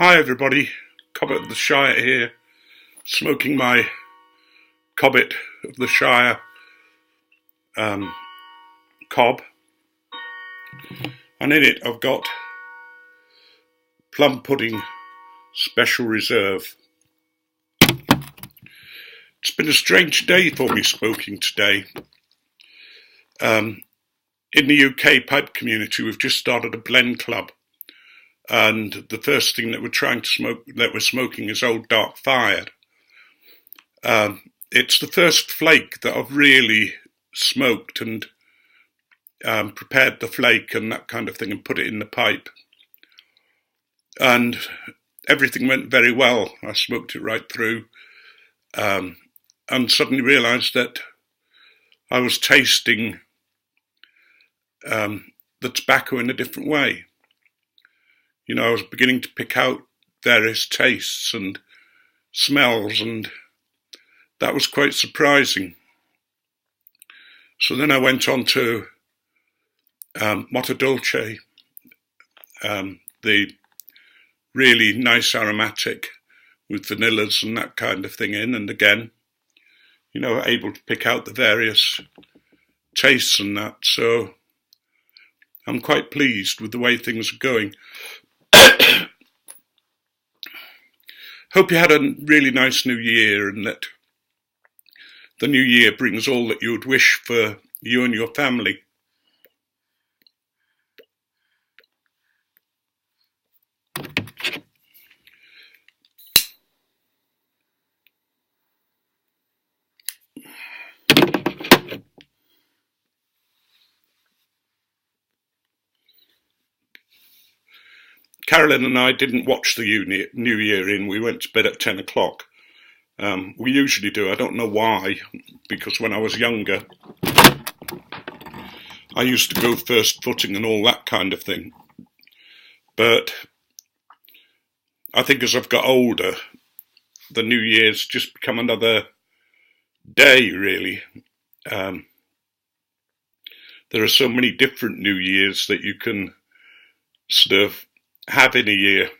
Hi everybody, Cobbett of the Shire here, smoking my Cobbett of the Shire cob, and in it I've got plum pudding special reserve. It's been a strange day for me smoking today. In the UK pipe community we've just started a blend club, and the first thing that we're smoking is Old Dark Fired. It's the first flake that I've really smoked and prepared the flake and that kind of thing and put it in the pipe. And everything went very well. I smoked it right through, and suddenly realised that I was tasting the tobacco in a different way. You know, I was beginning to pick out various tastes and smells, and that was quite surprising. So then I went on to Motto Dolce, the really nice aromatic with vanillas and that kind of thing in, and again, you know, able to pick out the various tastes and that. So I'm quite pleased with the way things are going. Hope you had a really nice new year, and that the new year brings all that you would wish for you and your family. Carolyn and I didn't watch the New Year in. We went to bed at 10 o'clock. We usually do. I don't know why, because when I was younger, I used to go first footing and all that kind of thing. But I think as I've got older, the New Year's just become another day, really. There are so many different New Years that you can sort of have in a year.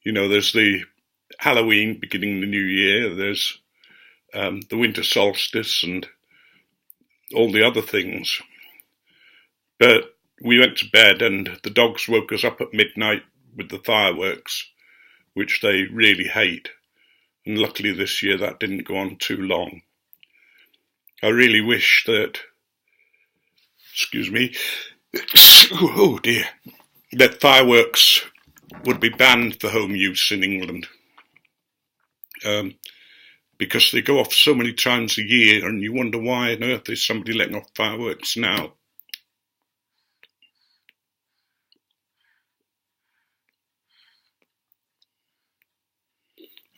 You know, there's the Halloween beginning the new year, there's the winter solstice and all the other things. But we went to bed and the dogs woke us up at midnight with the fireworks, which they really hate. And luckily this year that didn't go on too long. I really wish that, oh dear, that fireworks would be banned for home use in England, because they go off so many times a year and you wonder why on earth is somebody letting off fireworks now.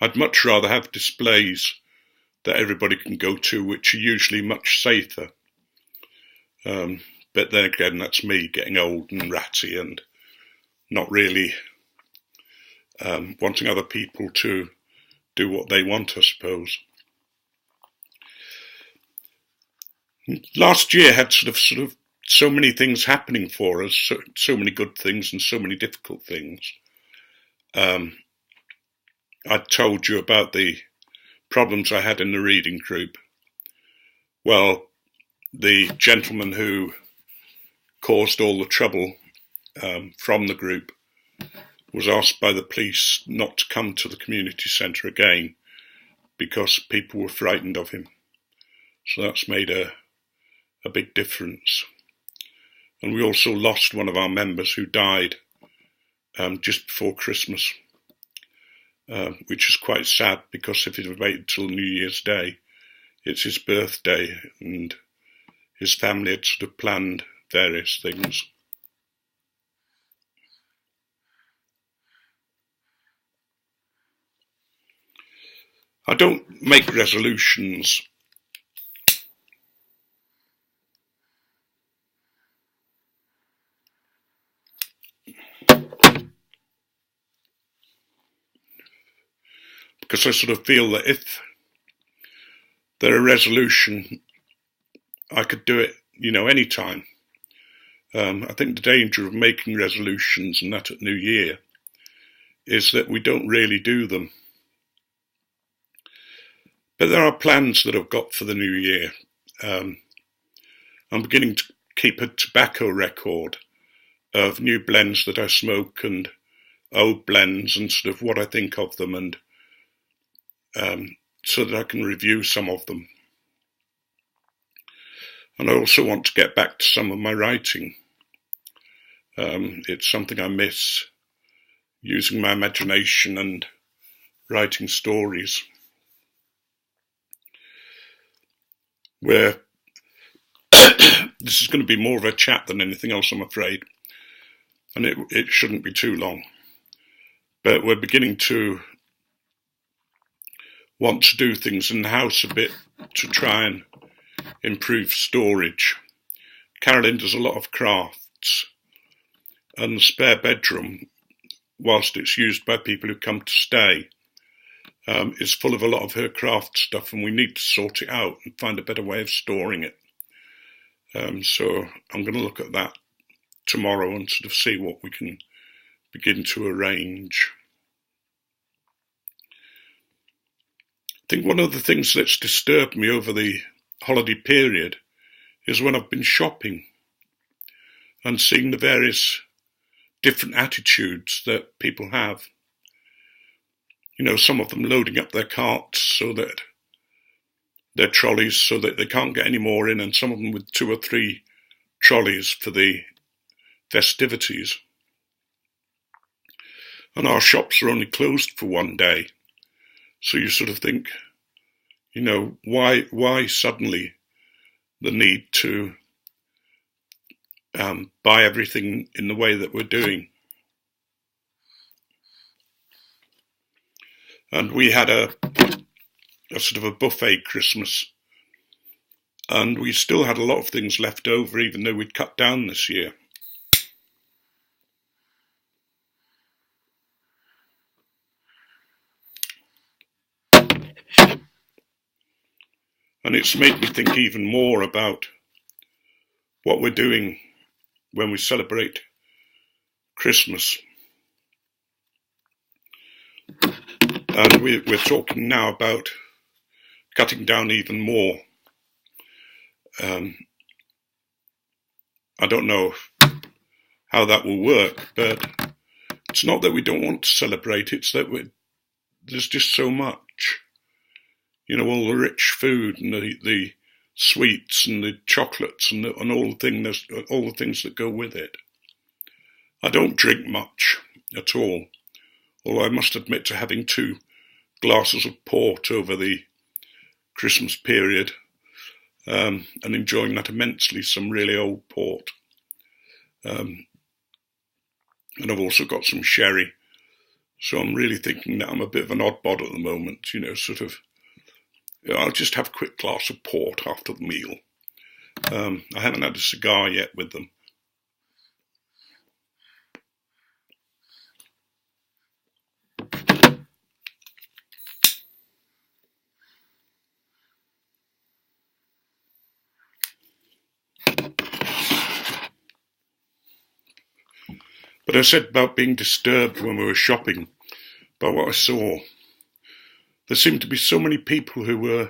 I'd much rather have displays that everybody can go to, which are usually much safer. But then again, that's me getting old and ratty and not really wanting other people to do what they want, I suppose. Last year had sort of so many things happening for us, so many good things and so many difficult things. I told you about the problems I had in the reading group. Well, the gentleman who caused all the trouble from the group was asked by the police not to come to the community centre again because people were frightened of him. So that's made a big difference. And we also lost one of our members who died just before Christmas, which is quite sad because if he'd have waited till New Year's Day, it's his birthday and his family had sort of planned various things. I don't make resolutions. Because I sort of feel that if they're a resolution, I could do it, you know, any time. I think the danger of making resolutions and that at New Year is that we don't really do them. But there are plans that I've got for the new year. I'm beginning to keep a tobacco record of new blends that I smoke and old blends and sort of what I think of them, and so that I can review some of them. And I also want to get back to some of my writing. It's something I miss, using my imagination and writing stories. Where this is going to be more of a chat than anything else, I'm afraid, and it shouldn't be too long. But we're beginning to want to do things in the house a bit to try and improve storage. Carolyn does a lot of crafts, and the spare bedroom, whilst it's used by people who come to stay, is full of a lot of her craft stuff, and we need to sort it out and find a better way of storing it. So I'm going to look at that tomorrow and sort of see what we can begin to arrange. I think one of the things that's disturbed me over the holiday period is when I've been shopping and seeing the various different attitudes that people have. You know, some of them loading up their carts so that their trolleys so that they can't get any more in, and some of them with 2 or 3 trolleys for the festivities. And our shops are only closed for one day. So you sort of think, you know, why suddenly the need to buy everything in the way that we're doing? And we had a sort of a buffet Christmas, and we still had a lot of things left over, even though we'd cut down this year. And it's made me think even more about what we're doing when we celebrate Christmas. And we're talking now about cutting down even more. I don't know how that will work, but it's not that we don't want to celebrate, it's that there's just so much. You know, all the rich food and the sweets and the chocolates and all the things that go with it. I don't drink much at all, although I must admit to having 2 glasses of port over the Christmas period, and enjoying that immensely, some really old port. And I've also got some sherry, so I'm really thinking that I'm a bit of an odd bod at the moment, you know, sort of, I'll just have a quick glass of port after the meal. I haven't had a cigar yet with them. But I said about being disturbed when we were shopping by what I saw. There seemed to be so many people who were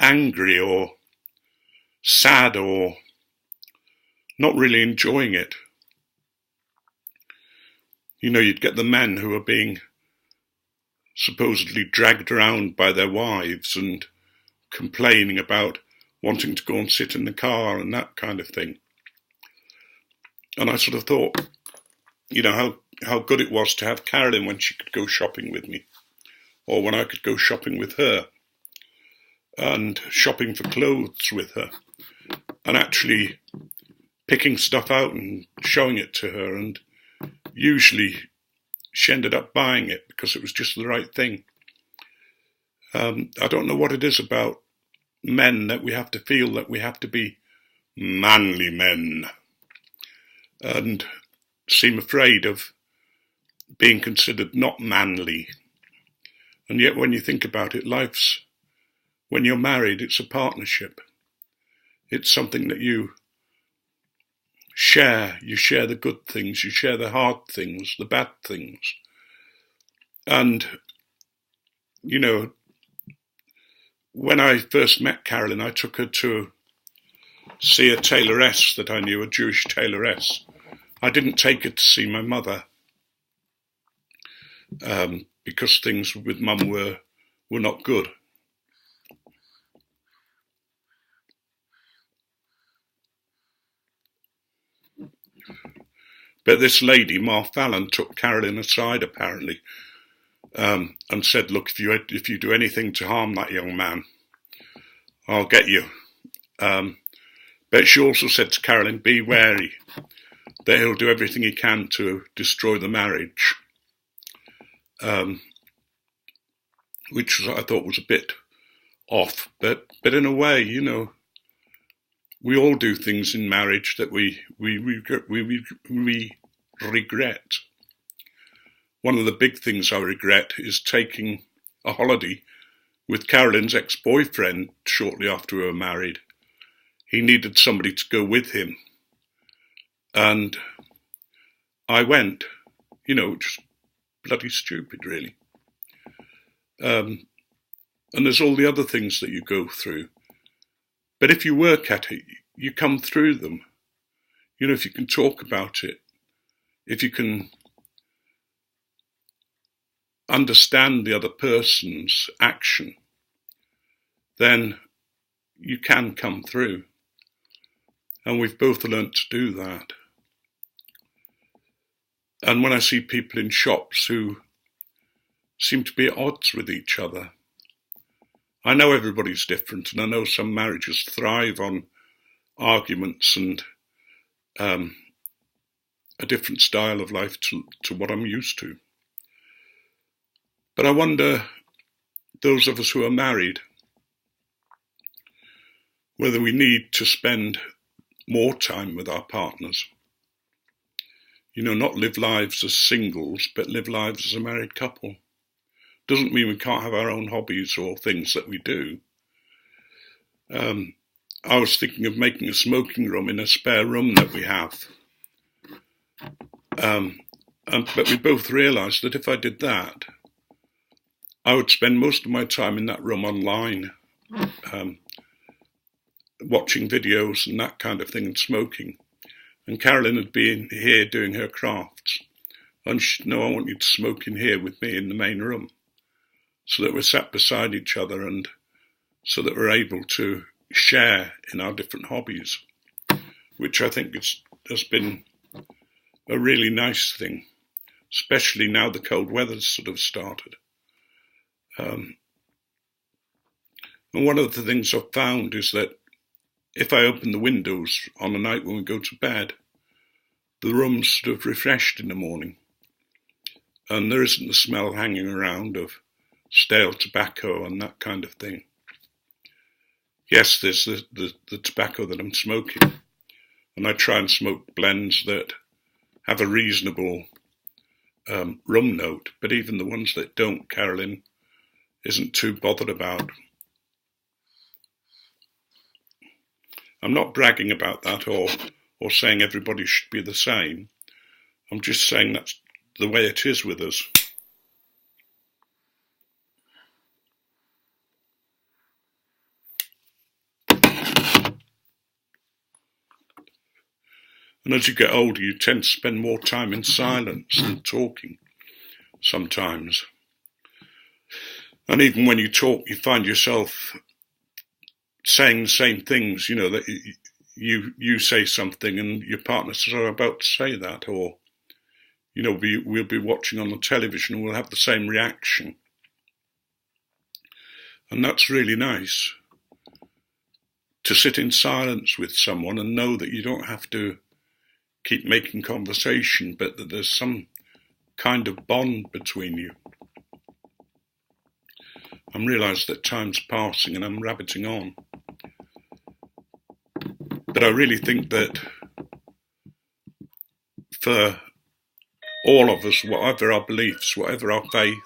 angry or sad or not really enjoying it. You know, you'd get the men who were being supposedly dragged around by their wives and complaining about wanting to go and sit in the car and that kind of thing. And I sort of thought, you know, how good it was to have Carolyn when she could go shopping with me, or when I could go shopping with her, and shopping for clothes with her, and actually picking stuff out and showing it to her, and usually she ended up buying it because it was just the right thing. I don't know what it is about men that we have to feel that we have to be manly men and seem afraid of being considered not manly. And yet when you think about it, when you're married, it's a partnership. It's something that you share. You share the good things, you share the hard things, the bad things. And, you know, when I first met Carolyn, I took her to see a tailoress that I knew, a Jewish tailoress. I didn't take her to see my mother because things with Mum were not good. But this lady, Ma Fallon, took Carolyn aside apparently and said, "Look, if you do anything to harm that young man, I'll get you." But she also said to Carolyn, "Be wary that he'll do everything he can to destroy the marriage," which I thought was a bit off. But in a way, you know, we all do things in marriage that we regret. One of the big things I regret is taking a holiday with Carolyn's ex-boyfriend shortly after we were married. He needed somebody to go with him. And I went, you know, just bloody stupid, really. And there's all the other things that you go through. But if you work at it, you come through them. You know, if you can talk about it, if you can understand the other person's action, then you can come through. And we've both learnt to do that. And when I see people in shops who seem to be at odds with each other, I know everybody's different, and I know some marriages thrive on arguments and a different style of life to what I'm used to. But I wonder, those of us who are married, whether we need to spend more time with our partners. You know, not live lives as singles, but live lives as a married couple. Doesn't mean we can't have our own hobbies or things that we do. I was thinking of making a smoking room in a spare room that we have. But we both realised that if I did that, I would spend most of my time in that room online, watching videos and that kind of thing and smoking. And Carolyn had been here doing her crafts. And she said, "No, I want you to smoke in here with me in the main room." So that we're sat beside each other and so that we're able to share in our different hobbies, which I think has been a really nice thing, especially now the cold weather's sort of started. And one of the things I've found is that if I open the windows on a night when we go to bed, the room's sort of refreshed in the morning. And there isn't the smell hanging around of stale tobacco and that kind of thing. Yes, there's the tobacco that I'm smoking. And I try and smoke blends that have a reasonable rum note. But even the ones that don't, Carolyn isn't too bothered about. I'm not bragging about that or saying everybody should be the same. I'm just saying that's the way it is with us. And as you get older, you tend to spend more time in silence than talking sometimes. And even when you talk, you find yourself saying the same things, you know, that you say something and your partner says, "I'm about to say that," or, you know, we'll be watching on the television and we'll have the same reaction. And that's really nice, to sit in silence with someone and know that you don't have to keep making conversation, but that there's some kind of bond between you. I'm realised that time's passing and I'm rabbiting on. But I really think that for all of us, whatever our beliefs, whatever our faith,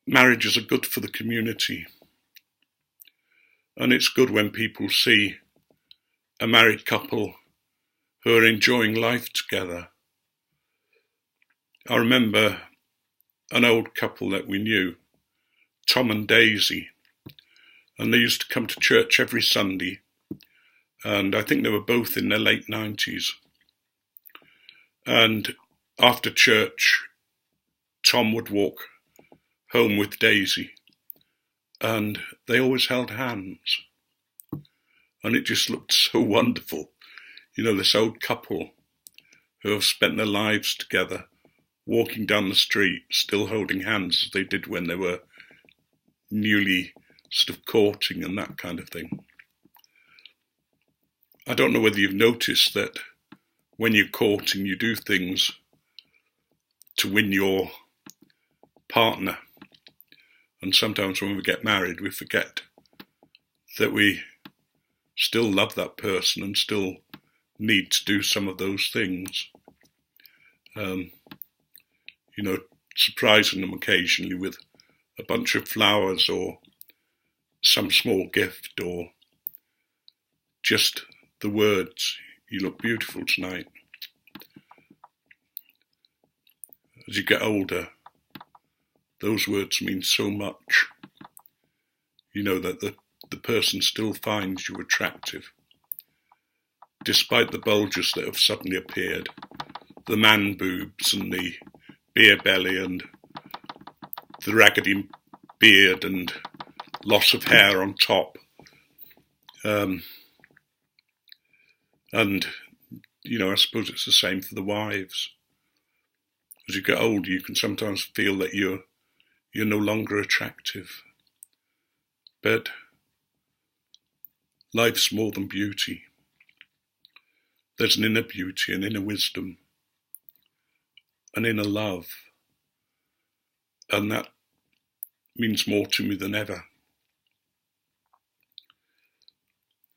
marriages are good for the community. And it's good when people see a married couple who are enjoying life together. I remember an old couple that we knew, Tom and Daisy, and they used to come to church every Sunday, and I think they were both in their late 90s. And after church, Tom would walk home with Daisy, and they always held hands, and it just looked so wonderful. You know, this old couple who have spent their lives together, walking down the street, still holding hands as they did when they were newly sort of courting and that kind of thing. I don't know whether you've noticed that when you're courting, you do things to win your partner. And sometimes when we get married, we forget that we still love that person and still need to do some of those things. You know, surprising them occasionally with a bunch of flowers or some small gift, or just the words, "You look beautiful tonight." As you get older, those words mean so much. You know that the person still finds you attractive, despite the bulges that have suddenly appeared, the man boobs and the beer belly and the raggedy beard and loss of hair on top. And, you know, I suppose it's the same for the wives. As you get older, you can sometimes feel that you're no longer attractive. But life's more than beauty. There's an inner beauty, an inner wisdom, an inner love. And that means more to me than ever.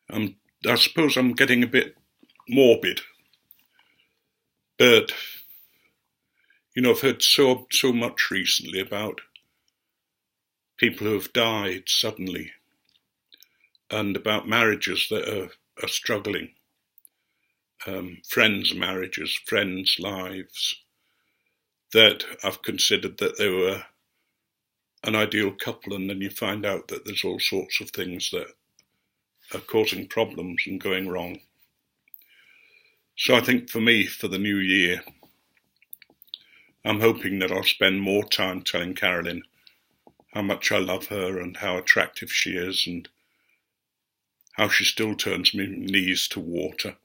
I suppose I'm getting a bit morbid, but, you know, I've heard so much recently about people who have died suddenly, and about marriages that are struggling, friends' marriages, friends' lives, that I've considered that they were an ideal couple, and then you find out that there's all sorts of things that are causing problems and going wrong. So I think for me, for the new year, I'm hoping that I'll spend more time telling Carolyn how much I love her and how attractive she is and how she still turns my knees to water.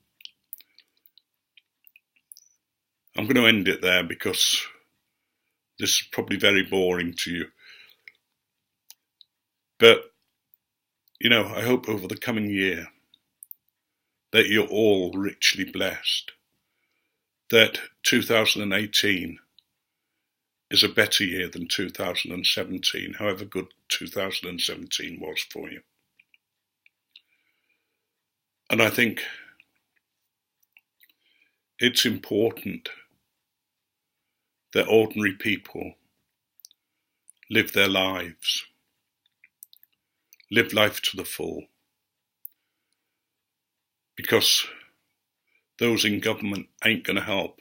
I'm going to end it there because this is probably very boring to you. But, you know, I hope over the coming year that you're all richly blessed, that 2018 is a better year than 2017, however good 2017 was for you. And I think it's important that ordinary people live their lives, live life to the full, because those in government ain't going to help.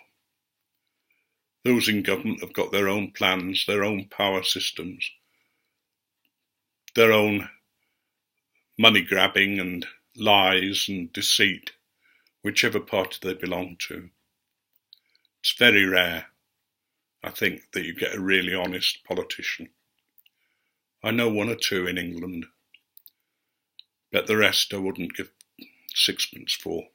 Those in government have got their own plans, their own power systems, their own money grabbing and lies and deceit, whichever party they belong to. It's very rare, I think, that you get a really honest politician. I know one or two in England, but the rest I wouldn't give sixpence for.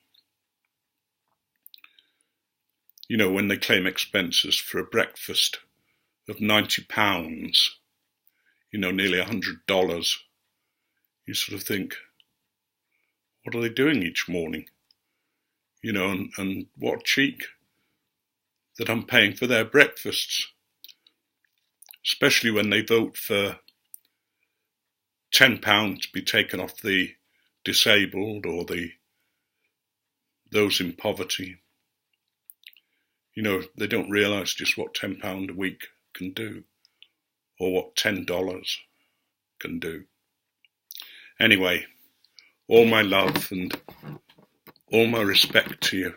You know, when they claim expenses for a breakfast of £90, you know, nearly $100, you sort of think, what are they doing each morning? You know, and what cheek that I'm paying for their breakfasts, especially when they vote for £10 to be taken off the disabled or those in poverty. You know, they don't realise just what £10 a week can do, or what $10 can do. Anyway, all my love and all my respect to you,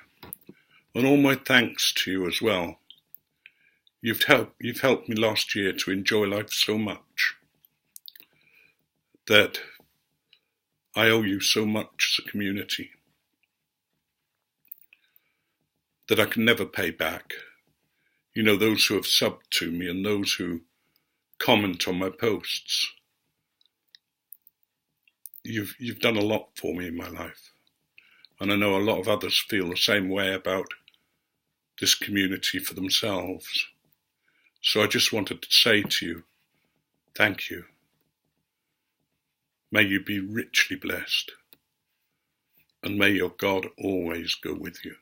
and all my thanks to you as well. You've helped me last year to enjoy life so much that I owe you so much as a community that I can never pay back. You know, those who have subbed to me and those who comment on my posts. You've done a lot for me in my life. And I know a lot of others feel the same way about this community for themselves. So I just wanted to say to you, thank you. May you be richly blessed, and may your God always go with you.